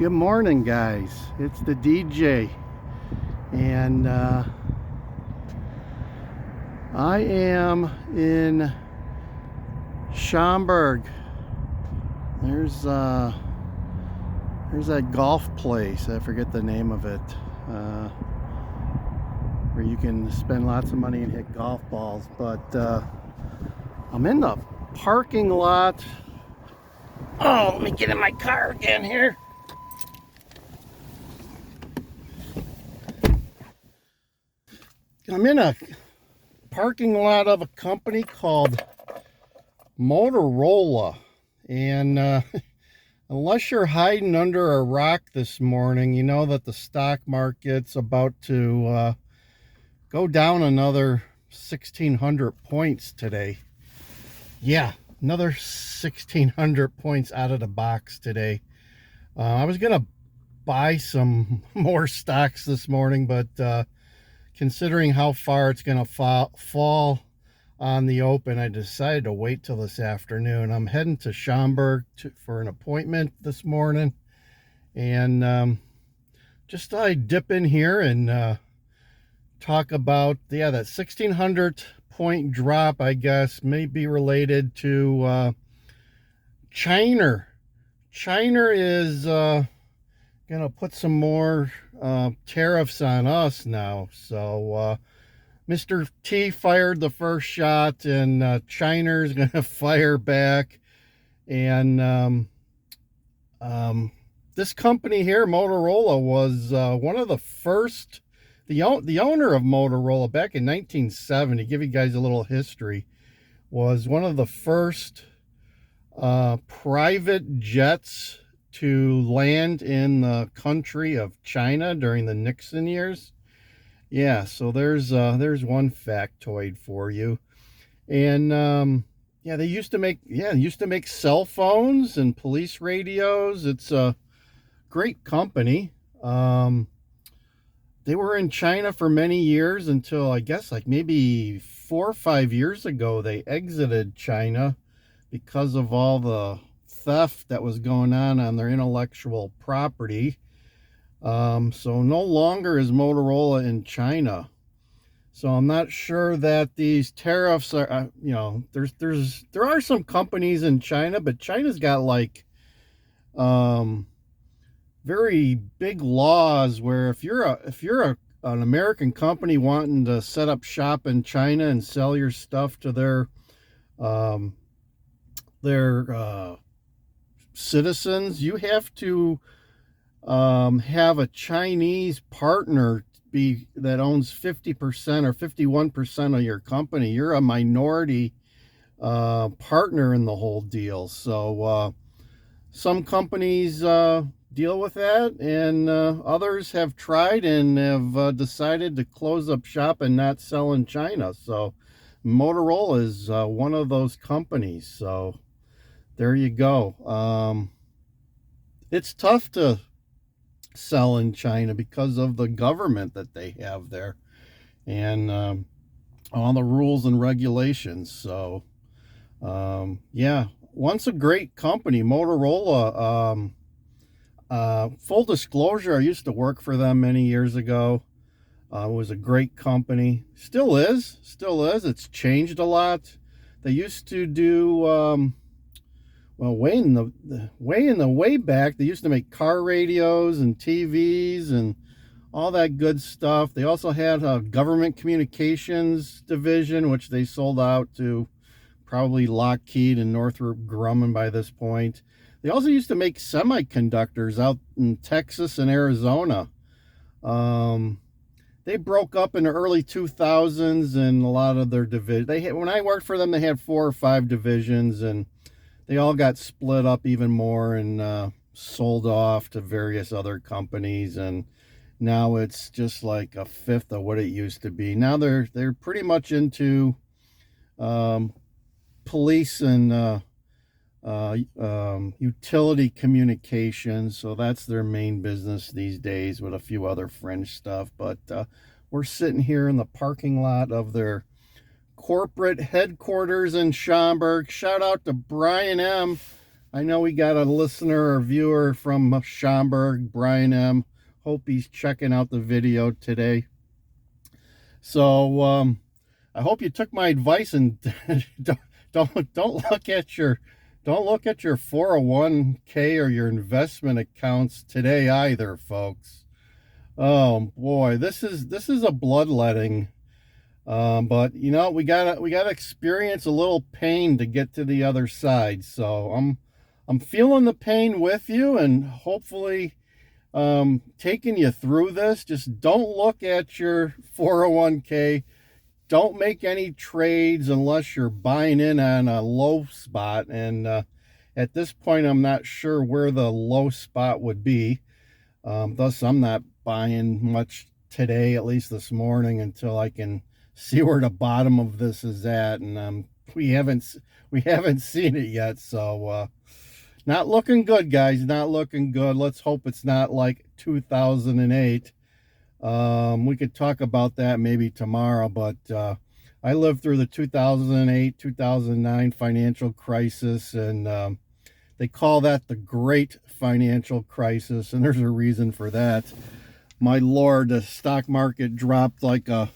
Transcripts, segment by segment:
Good morning, guys. It's the DJ, and I am in Schaumburg. There's that golf place. I forget the name of it, where you can spend lots of money and hit golf balls. But I'm in the parking lot. Oh, let me get in my car again here. I'm in a parking lot of a company called Motorola, and unless you're hiding under a rock this morning, you know that the stock market's about to go down another 1,600 points today. Yeah, another 1,600 points out of the box today. I was gonna buy some more stocks this morning, but considering how far it's going to fall on the open, I decided to wait till this afternoon. I'm heading to Schaumburg for an appointment this morning, and just thought I'd dip in here and talk about, that 1,600 point drop, I guess, may be related to China. China is gonna put some more tariffs on us now. So Mr. T fired the first shot, and China's gonna fire back. And this company here, Motorola, was one of the first. The owner of Motorola back in 1970, give you guys a little history, was one of the first private jets to land in the country of China during the Nixon years. Yeah, so there's one factoid for you. And they used to make cell phones and police radios. It's a great company. They were in China for many years until, I guess, like maybe 4 or 5 years ago, they exited China because of all the theft that was going on their intellectual property. So no longer is Motorola in China. So I'm not sure that these tariffs are, there are some companies in China, but China's got like very big laws where if you're an American company wanting to set up shop in China and sell your stuff to their citizens, you have to have a Chinese partner that owns 50% or 51% of your company. You're a minority partner in the whole deal. So some companies deal with that, and others have tried and have decided to close up shop and not sell in China. So Motorola is one of those companies. So there you go. It's tough to sell in China because of the government that they have there, and all the rules and regulations. So once a great company, Motorola. Full disclosure, I used to work for them many years ago. It was a great company. Still is. It's changed a lot. They used to do way back, they used to make car radios and TVs and all that good stuff. They also had a government communications division, which they sold out to probably Lockheed and Northrop Grumman by this point. They also used to make semiconductors out in Texas and Arizona. They broke up in the early 2000s, and a lot of their divisions. When I worked for them, they had 4 or 5 divisions, and they all got split up even more and sold off to various other companies. And now it's just like a fifth of what it used to be. Now they're pretty much into police and utility communications. So that's their main business these days, with a few other fringe stuff. But we're sitting here in the parking lot of their corporate headquarters in Schaumburg. Shout out to Brian M. I know we got a listener or viewer from Schaumburg, Brian M. Hope he's checking out the video today. So I hope you took my advice and don't look at your 401k or your investment accounts today either, folks. Oh boy, this is a bloodletting. But you know, we gotta experience a little pain to get to the other side. So I'm feeling the pain with you, and hopefully taking you through this. Just don't look at your 401k. Don't make any trades unless you're buying in on a low spot. And at this point, I'm not sure where the low spot would be. Thus, I'm not buying much today, at least this morning, until I can see where the bottom of this is at. And we haven't seen it yet. So not looking good, guys. Not looking good. Let's hope it's not like 2008. We could talk about that maybe tomorrow, but I lived through the 2008, 2009 financial crisis, and they call that the Great Financial Crisis, and there's a reason for that. My Lord, the stock market dropped like an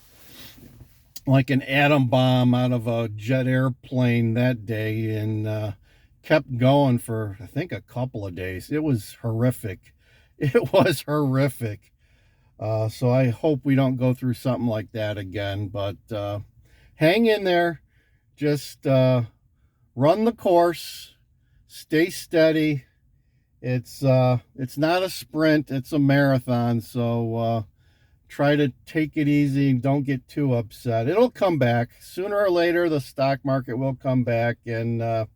atom bomb out of a jet airplane that day, and kept going for, I think, a couple of days. It was horrific. It was horrific. So I hope we don't go through something like that again, but hang in there. Just run the course. Stay steady. It's not a sprint, it's a marathon. So try to take it easy and don't get too upset. It'll come back. Sooner or later, the stock market will come back, and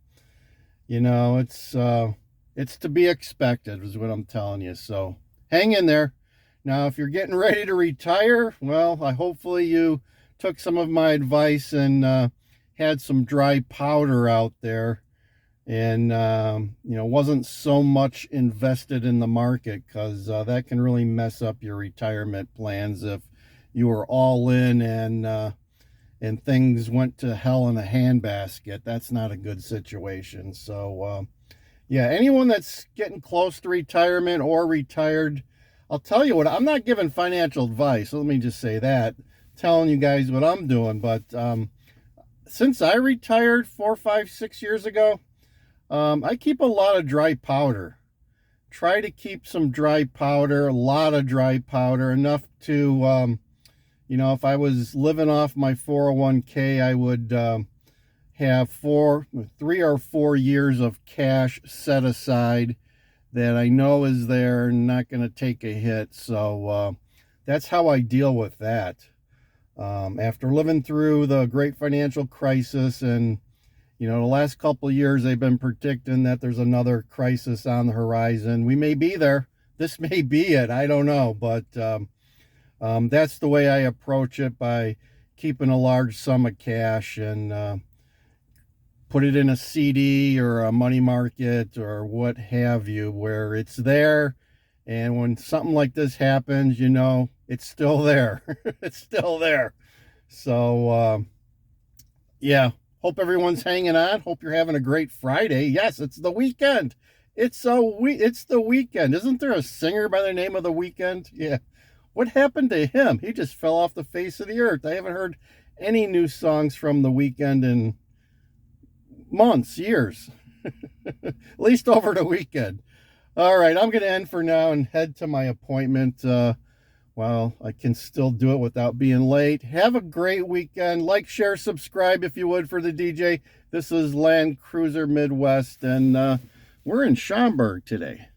you know, it's to be expected is what I'm telling you. So hang in there. Now, if you're getting ready to retire, well, hopefully you took some of my advice and had some dry powder out there, and you know, wasn't so much invested in the market, because that can really mess up your retirement plans if you were all in and things went to hell in a handbasket. That's not a good situation. So yeah, anyone that's getting close to retirement or retired, I'll tell you what, I'm not giving financial advice. Let me just say that. Telling you guys what I'm doing. But since I retired 4, 5, 6 years ago, I keep a lot of dry powder. Try to keep some dry powder, a lot of dry powder, enough to, you know, if I was living off my 401k, I would have 3 or 4 years of cash set aside that I know is there and not going to take a hit. So that's how I deal with that. After living through the great financial crisis, and you know, the last couple of years they've been predicting that there's another crisis on the horizon. We may be there. This may be it. I don't know, but that's the way I approach it, by keeping a large sum of cash and put it in a CD or a money market or what have you, where it's there. And when something like this happens, you know, it's still there. It's still there. So, yeah, hope everyone's hanging on. Hope you're having a great Friday. Yes, it's the weekend. It's the weekend. Isn't there a singer by the name of The Weeknd? Yeah. What happened to him? He just fell off the face of the earth. I haven't heard any new songs from The Weeknd in months, years. At least over the weekend. All right, I'm going to end for now and head to my appointment. Well, I can still do it without being late. Have a great weekend. Like, share, subscribe if you would for the DJ. This is Land Cruiser Midwest, and we're in Schaumburg today.